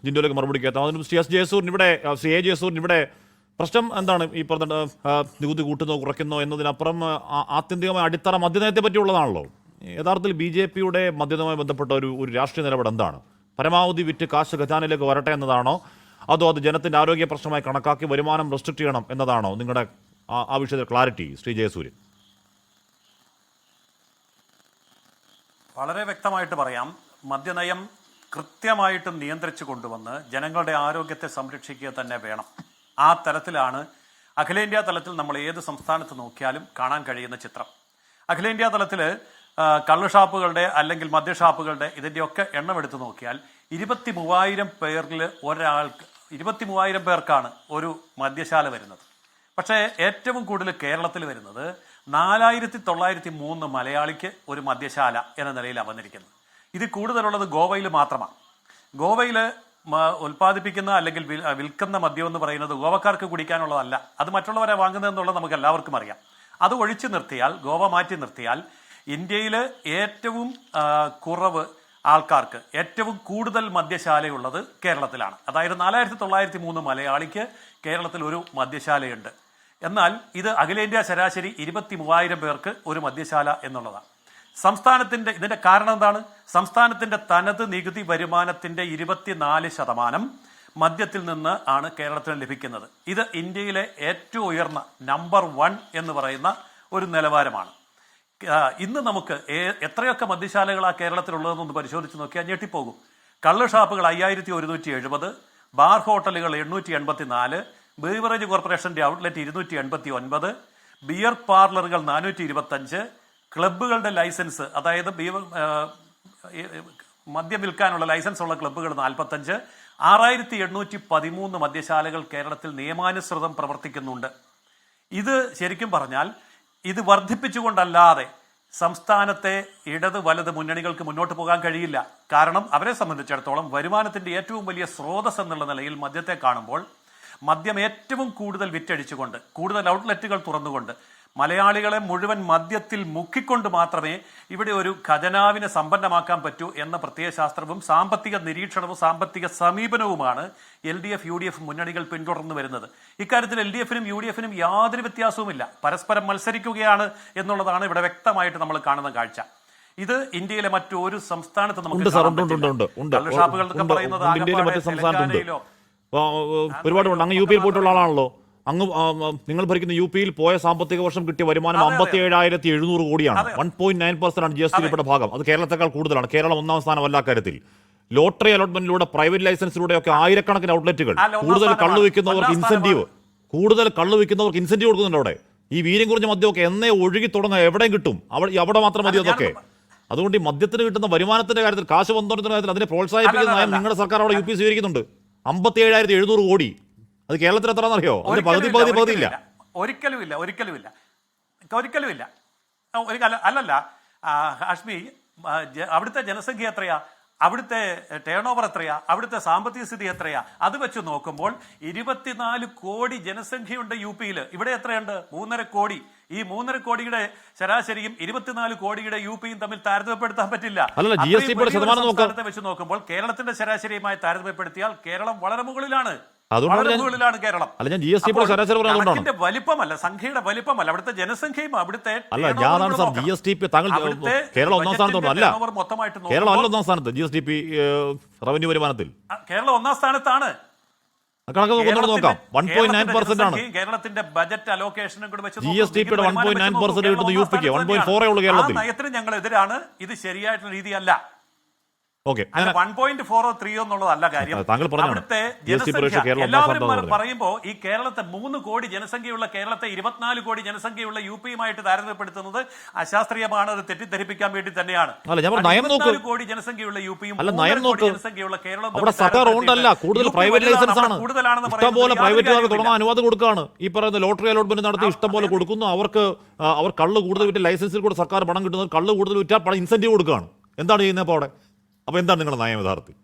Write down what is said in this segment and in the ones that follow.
ജിൻഡോയിലേക്ക് മറുപടി കേൾക്കാം. അതിന് ശ്രീ എസ് ജയസൂര്യൻ ഇവിടെ ശ്രീ എ ജയസൂര്യൻ ഇവിടെ പ്രശ്നം എന്താണ് ഈ പറഞ്ഞ നികുതി കൂട്ടുന്നോ കുറയ്ക്കുന്നോ എന്നതിനപ്പുറം ആത്യന്തികമായ അടിത്തറ മദ്യനയത്തെ പറ്റിയുള്ളതാണല്ലോ. യഥാർത്ഥത്തിൽ ബി ജെ പിയുടെ മദ്യവുമായി ബന്ധപ്പെട്ട ഒരു രാഷ്ട്രീയ നിലപാട് എന്താണ്? പരമാവധി വിറ്റ് കാശ് ഖജാനയിലേക്ക് വരട്ടെ എന്നതാണോ, അതോ അത് ജനത്തിൻ്റെ ആരോഗ്യ പ്രശ്നമായി കണക്കാക്കി വരുമാനം റെസ്ട്രിക്ട് ചെയ്യണം എന്നതാണോ നിങ്ങളുടെ ആ വിഷയത്തിൽ ക്ലാരിറ്റി, ശ്രീ ജയസൂര്യൻ? വളരെ വ്യക്തമായിട്ട് പറയാം, മദ്യനയം കൃത്യമായിട്ട് നിയന്ത്രിച്ചു കൊണ്ടുവന്ന് ജനങ്ങളുടെ ആരോഗ്യത്തെ സംരക്ഷിക്കുക തന്നെ വേണം. ആ തലത്തിലാണ് അഖിലേന്ത്യാ തലത്തിൽ നമ്മൾ ഏത് സംസ്ഥാനത്ത് നോക്കിയാലും കാണാൻ കഴിയുന്ന ചിത്രം. അഖിലേന്ത്യാ തലത്തിൽ കള്ളുഷാപ്പുകളുടെ അല്ലെങ്കിൽ മദ്യഷാപ്പുകളുടെ ഇതിൻ്റെയൊക്കെ എണ്ണം എടുത്തു നോക്കിയാൽ 23,000 പേരിൽ ഒരാൾക്ക് 23,000 പേർക്കാണ് ഒരു മദ്യശാല വരുന്നത്. പക്ഷേ ഏറ്റവും കൂടുതൽ കേരളത്തിൽ വരുന്നത് 4,903 മലയാളിക്ക് ഒരു മദ്യശാല എന്ന നിലയിലാണ് വന്നിരിക്കുന്നത്. ഇത് കൂടുതലുള്ളത് ഗോവയിൽ മാത്രമാണ്. ഗോവയിൽ ഉൽപ്പാദിപ്പിക്കുന്ന അല്ലെങ്കിൽ വിൽക്കുന്ന മദ്യം എന്ന് പറയുന്നത് ഗോവക്കാർക്ക് കുടിക്കാനുള്ളതല്ല, അത് മറ്റുള്ളവരെ വാങ്ങുന്നതെന്നുള്ളത് നമുക്ക് എല്ലാവർക്കും അറിയാം. അത് ഒഴിച്ചു നിർത്തിയാൽ, ഗോവ മാറ്റി നിർത്തിയാൽ, ഇന്ത്യയിൽ ഏറ്റവും കുറവ് ആൾക്കാർക്ക് ഏറ്റവും കൂടുതൽ മദ്യശാലയുള്ളത് കേരളത്തിലാണ്. അതായത് 4,903 മലയാളിക്ക് കേരളത്തിൽ ഒരു മദ്യശാലയുണ്ട്. എന്നാൽ ഇത് അഖിലേന്ത്യാ ശരാശരി 23,000 പേർക്ക് ഒരു മദ്യശാല എന്നുള്ളതാണ്. ഇതിന്റെ കാരണം എന്താണ്? സംസ്ഥാനത്തിന്റെ തനത് നികുതി വരുമാനത്തിന്റെ 24% മദ്യത്തിൽ നിന്ന് ആണ് കേരളത്തിന് ലഭിക്കുന്നത്. ഇത് ഇന്ത്യയിലെ ഏറ്റവും ഉയർന്ന നമ്പർ 1 എന്ന് പറയുന്ന ഒരു നിലവാരമാണ്. ഇന്ന് നമുക്ക് എത്രയൊക്കെ മദ്യശാലകളാണ് കേരളത്തിലുള്ളതെന്നൊന്ന് പരിശോധിച്ച് നോക്കിയാൽ ഞെട്ടിപ്പോകും. കള്ള് ഷാപ്പുകൾ 5,170, ബാർ ഹോട്ടലുകൾ 884, ബീവറേജ് കോർപ്പറേഷന്റെ ഔട്ട്ലെറ്റ് 289, ബിയർ പാർലറുകൾ 425, ക്ലബ്ബുകളുടെ ലൈസൻസ്, അതായത് മദ്യം വിൽക്കാനുള്ള ലൈസൻസ് ഉള്ള ക്ലബ്ബുകൾ 45, 6,813 മദ്യശാലകൾ കേരളത്തിൽ നിയമാനുസൃതം പ്രവർത്തിക്കുന്നുണ്ട്. ഇത് ശരിക്കും പറഞ്ഞാൽ ഇത് വർദ്ധിപ്പിച്ചുകൊണ്ടല്ലാതെ സംസ്ഥാനത്തെ ഇടത് വലത് മുന്നണികൾക്ക് മുന്നോട്ട് പോകാൻ കഴിയില്ല. കാരണം അവരെ സംബന്ധിച്ചിടത്തോളം വരുമാനത്തിന്റെ ഏറ്റവും വലിയ സ്രോതസ് എന്നുള്ള നിലയിൽ മദ്യത്തെ കാണുമ്പോൾ, മദ്യം ഏറ്റവും കൂടുതൽ വിറ്റഴിച്ചുകൊണ്ട്, കൂടുതൽ ഔട്ട്ലെറ്റുകൾ തുറന്നുകൊണ്ട്, മലയാളികളെ മുഴുവൻ മദ്യത്തിൽ മുക്കിക്കൊണ്ട് മാത്രമേ ഇവിടെ ഒരു ഖജനാവിനെ സമ്പന്നമാക്കാൻ പറ്റൂ എന്ന പ്രത്യയശാസ്ത്രവും സാമ്പത്തിക നിരീക്ഷണവും സാമ്പത്തിക സമീപനവുമാണ് LDF UDF മുന്നണികൾ പിന്തുടർന്നു വരുന്നത്. ഇക്കാര്യത്തിൽ LDF-നും UDF-നും യാതൊരു വ്യത്യാസവുമില്ല. പരസ്പരം മത്സരിക്കുകയാണ് എന്നുള്ളതാണ് ഇവിടെ വ്യക്തമായിട്ട് നമ്മൾ കാണുന്ന കാഴ്ച. ഇത് ഇന്ത്യയിലെ മറ്റൊരു സംസ്ഥാനത്ത് നമുക്ക് ഷാപ്പുകൾ എന്നൊക്കെ പറയുന്നത് ഒരുപാടുണ്ട്. അങ്ങ് യു പിയിൽ പോയിട്ടുള്ള ആളാണല്ലോ. അങ്ങ് നിങ്ങൾ ഭരിക്കുന്ന യു പിയിൽ പോയ സാമ്പത്തിക വർഷം കിട്ടിയ വരുമാനം 57,700 കോടിയാണ്. 1.9% GST ഉൾപ്പെട്ട ഭാഗം. അത് കേരളത്തെക്കാൾ കൂടുതലാണ്. കേരളം ഒന്നാം സ്ഥാനമല്ല കാര്യത്തിൽ. ലോട്ടറി അലോട്ട്മെന്റിലൂടെ, പ്രൈവറ്റ് ലൈസൻസിലൂടെയൊക്കെ ആയിരക്കണക്കിന് ഔട്ട്ലെറ്റുകൾ. കൂടുതൽ കള്ളു വിൽക്കുന്നവർക്ക് ഇൻസെന്റീവ് കൊടുക്കുന്നുണ്ട്. അവിടെ ഈ വീര്യം കുറഞ്ഞ മദ്യമൊക്കെ എന്നേ ഒഴുകി തുടങ്ങുക, എവിടെയും കിട്ടും, അവിടെ മാത്രം മതി അതൊക്കെ. അതുകൊണ്ട് ഈ മദ്യത്തിന് കിട്ടുന്ന വരുമാനത്തിന്റെ കാര്യത്തിൽ, കാശ് വന്നോടുന്ന കാര്യത്തിൽ അതിനെ പ്രോത്സാഹിപ്പിക്കുന്ന നയം നിങ്ങളുടെ സർക്കാർ അവിടെ UP സ്വീകരിക്കുന്നുണ്ട്. 57,700 കോടി. അത് കേരളത്തിൽ എത്രയെന്നറിയോ? അതിന്റെ പകുതിയില്ല. ഒരിക്കലുമില്ല. അല്ലല്ല ഹാഷ്മി, അവിടുത്തെ ജനസംഖ്യ എത്രയാ? അവിടുത്തെ ടേൺ ഓവർ എത്രയാ? അവിടുത്തെ സാമ്പത്തിക സ്ഥിതി എത്രയാ? അത് വെച്ച് നോക്കുമ്പോൾ 24 കോടി ജനസംഖ്യയുണ്ട് UP-യിൽ. ഇവിടെ എത്രയുണ്ട്? 3.5 കോടി. ഈ 3.5 കോടിയുടെ ശരാശരിയും 24 കോടിയുടെ UP-യും തമ്മിൽ താരതമ്യപ്പെടുത്താൻ പറ്റില്ല. സംസ്ഥാനത്തെ വെച്ച് നോക്കുമ്പോൾ കേരളത്തിന്റെ ശരാശരിയുമായി താരതമ്യപ്പെടുത്തിയാൽ കേരളം വളരെ മുകളിലാണ്. കേരളം കണക്കിന്റെ വലിപ്പമല്ല, സംഖ്യയുടെ വലിപ്പമല്ല, അവിടുത്തെ ജനസംഖ്യയും അവിടുത്തെ റവന്യൂ വരുമാനത്തിൽ കേരളം ഒന്നാം സ്ഥാനത്താണ്. കേരളത്തിന്റെ ബജറ്റ് അലോക്കേഷനും കൂടെ വെച്ച് നയത്തിന് ഞങ്ങൾ എതിരാണ്. ഇത് ശരിയായിട്ടുള്ള രീതിയല്ല. 1.4 എന്നുള്ളതല്ല കാര്യം. അവിടുത്തെ ജനസംഖ്യ എല്ലാവരും പറയുമ്പോൾ ഈ കേരളത്തെ 3 കോടി ജനസംഖ്യയുള്ള കേരളത്തെ 24 കോടി ജനസംഖ്യയുള്ള UP-യുമായിട്ട് താരതമ്യപ്പെടുത്തുന്നത് അശാസ്ത്രീയമാണ്. അത് തെറ്റിദ്ധരിപ്പിക്കാൻ വേണ്ടി തന്നെയാണ്. 24 കോടി ജനസംഖ്യയുള്ള UP-യും 3 കോടി ജനസംഖ്യയുള്ള കേരളം കൂടുതലാണെന്ന് അനുവാദം കൊടുക്കുകയാണ്. ഈ പറയുന്ന ലോട്ടറി അലോട്ട്മെന്റ് നടത്തി ഇഷ്ടം പോലെ കൊടുക്കുന്നു. അവർ കള്ള് കൂടുതൽ വിറ്റ് ലൈസൻസിൽ കൂടെ സർക്കാർ പണം കിട്ടുന്നത്, കള്ള് കൂടുതൽ വിറ്റാൽ പണം ഇൻസെന്റീവ് കൊടുക്കുകയാണ്. എന്താണ് ചെയ്യുന്നത് അപ്പോൾ അവിടെ? അപ്പൊ എന്താണ് നിങ്ങളുടെ നയം യഥാർത്ഥത്തിൽ,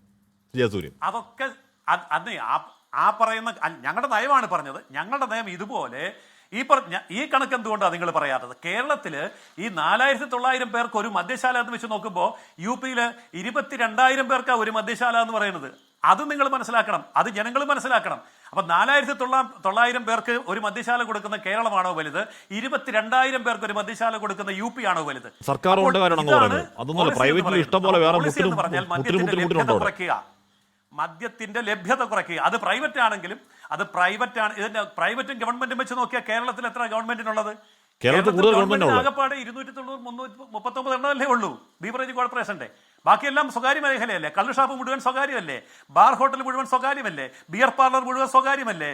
ജയസൂര്യൻ? അതൊക്കെ ആ പറയുന്ന ഞങ്ങളുടെ നയമാണ് പറഞ്ഞത്. ഞങ്ങളുടെ നയം ഇതുപോലെ ഈ കണക്ക് എന്തുകൊണ്ടാണ് നിങ്ങൾ പറയാത്തത്? കേരളത്തില് ഈ 4,900 പേർക്ക് ഒരു മദ്യശാല എന്ന് വെച്ച് നോക്കുമ്പോൾ UP-യിൽ 22,000 പേർക്കാണ് ഒരു മദ്യശാല എന്ന് പറയുന്നത്. അത് നിങ്ങൾ മനസ്സിലാക്കണം, അത് ജനങ്ങൾ മനസ്സിലാക്കണം. അപ്പൊ 4,900 പേർക്ക് ഒരു മദ്യശാല കൊടുക്കുന്ന കേരളമാണോ വലുത്? 22,000 പേർക്ക് ഒരു മദ്യശാല കൊടുക്കുന്ന UP ആണോ വലുത്? സർക്കാർ കൊണ്ട് കാര്യമാണോ പറയുന്നത്? അതൊന്നുമല്ല, പ്രൈവറ്റിൽ ഇഷ്ടം പോലെ വേറെ കുറയ്ക്കുക, മദ്യത്തിന്റെ ലഭ്യത കുറയ്ക്കുക. അത് പ്രൈവറ്റ് ആണെങ്കിലും അത് പ്രൈവറ്റ് ആണ്. ഇതിന്റെ പ്രൈവറ്റും ഗവൺമെന്റും വെച്ച് നോക്കിയാൽ കേരളത്തിൽ എത്ര ഗവൺമെന്റിനുള്ളത്? ആകപ്പാടെ 239 എണ്ണമല്ലേ ഉള്ളൂ ബീവറേജ് കോർപ്പറേഷന്റെ. ബാക്കിയെല്ലാം സ്വകാര്യ മേഖലയല്ലേ? കള്ളുഷാപ്പ് മുഴുവൻ സ്വകാര്യമല്ലേ? ബാർ ഹോട്ടൽ മുഴുവൻ സ്വകാര്യമല്ലേ? ബിയർ പാർലർ മുഴുവൻ സ്വകാര്യമല്ലേ?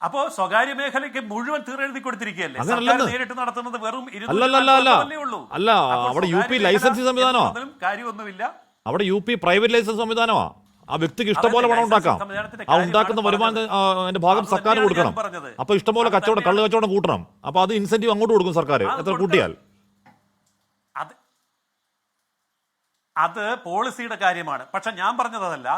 അപ്പോ സ്വകാര്യ മേഖലയ്ക്ക് മുഴുവൻ തീരെഴുതി കൊടുത്തിരിക്കുകയല്ലേ? സർക്കാർ നേരിട്ട് നടത്തുന്നത് വെറും 200 ഉള്ളൂ. അല്ല, അവിടെ UP ലൈസൻസ് സംവിധാനമാ, കാര്യമൊന്നുമില്ല. അവിടെ UP പ്രൈവറ്റ് ലൈസൻസ് സംവിധാനമാ. ആ വ്യക്തിക്ക് ഇഷ്ടംപോലെ പണം ഉണ്ടാക്കാം. ആ ഉണ്ടാക്കുന്ന വരുമാനത്തിന്റെ ഭാഗം സർക്കാർ കൊടുക്കണം. അപ്പൊ ഇഷ്ടംപോലെ കച്ചവടം, കള്ളു കച്ചവടം കൂട്ടണം. അപ്പൊ അത് ഇൻസെന്റീവ് അങ്ങോട്ട് കൊടുക്കും സർക്കാർ, എത്ര കൂട്ടിയാൽ. അത് പോളിസിയുടെ കാര്യമാണ്. പക്ഷെ ഞാൻ പറഞ്ഞത് അതല്ല.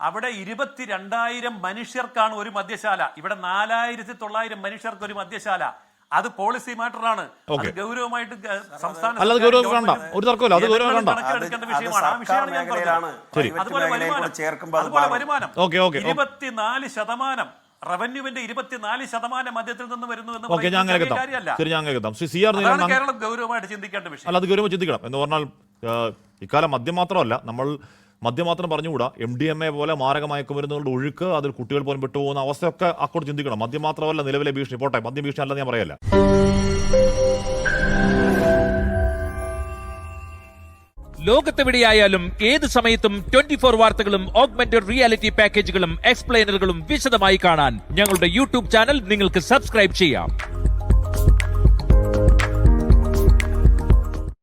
അവിടെ 22,000 മനുഷ്യർക്കാണ് ഒരു മദ്യശാല, ഇവിടെ 4,900 മനുഷ്യർക്ക് ഒരു മദ്യശാല. അത് പോളിസി മാറ്ററാണ്. അത് ഗൗരവമായിട്ട് സംസ്ഥാന ഒരു തർക്കമില്ല, അത് ഗൗരവം വേണ്ട. എടുക്കേണ്ട വിഷയമാണ്. ആ വിഷയമാണ് ഞാൻ പറഞ്ഞത്. അതുപോലെ വരുമാനം 24% റവന്യൂവിന്റെ 24% മദ്യത്തിൽ നിന്ന് വരുന്നു എന്ന് കേരളം ഗൗരവമായിട്ട് ചിന്തിക്കേണ്ട വിഷയം. അല്ല, അത് ഗൗരവം ചിന്തിക്കണം. എന്ന് പറഞ്ഞാൽ ഇക്കാലം മദ്യം മാത്രമല്ല, നമ്മൾ മദ്യം മാത്രം പറഞ്ഞുകൂടാ. MDMA പോലെ മാരക മയക്കുമരുന്നുകളുടെ ഒഴുക്ക്, അതിൽ കുട്ടികൾ പോലും വിട്ടുപോകുന്ന അവസ്ഥയൊക്കെ അക്കോട് ചിന്തിക്കണം. മദ്യം മാത്രമല്ല നിലവിലെ ഭീഷണി. പോട്ടെ, മദ്യം ഭീഷണി അല്ലെന്ന് ഞാൻ പറയല്ല. ലോകത്തെവിടെയായാലും ഏത് സമയത്തും 24 വാർത്തകളും ഓഗ്മെന്റഡ് റിയാലിറ്റി പാക്കേജുകളും എക്സ്പ്ലെയിനറുകളും വിശദമായി കാണാൻ ഞങ്ങളുടെ YouTube ചാനൽ നിങ്ങൾക്ക് സബ്സ്ക്രൈബ് ചെയ്യാം.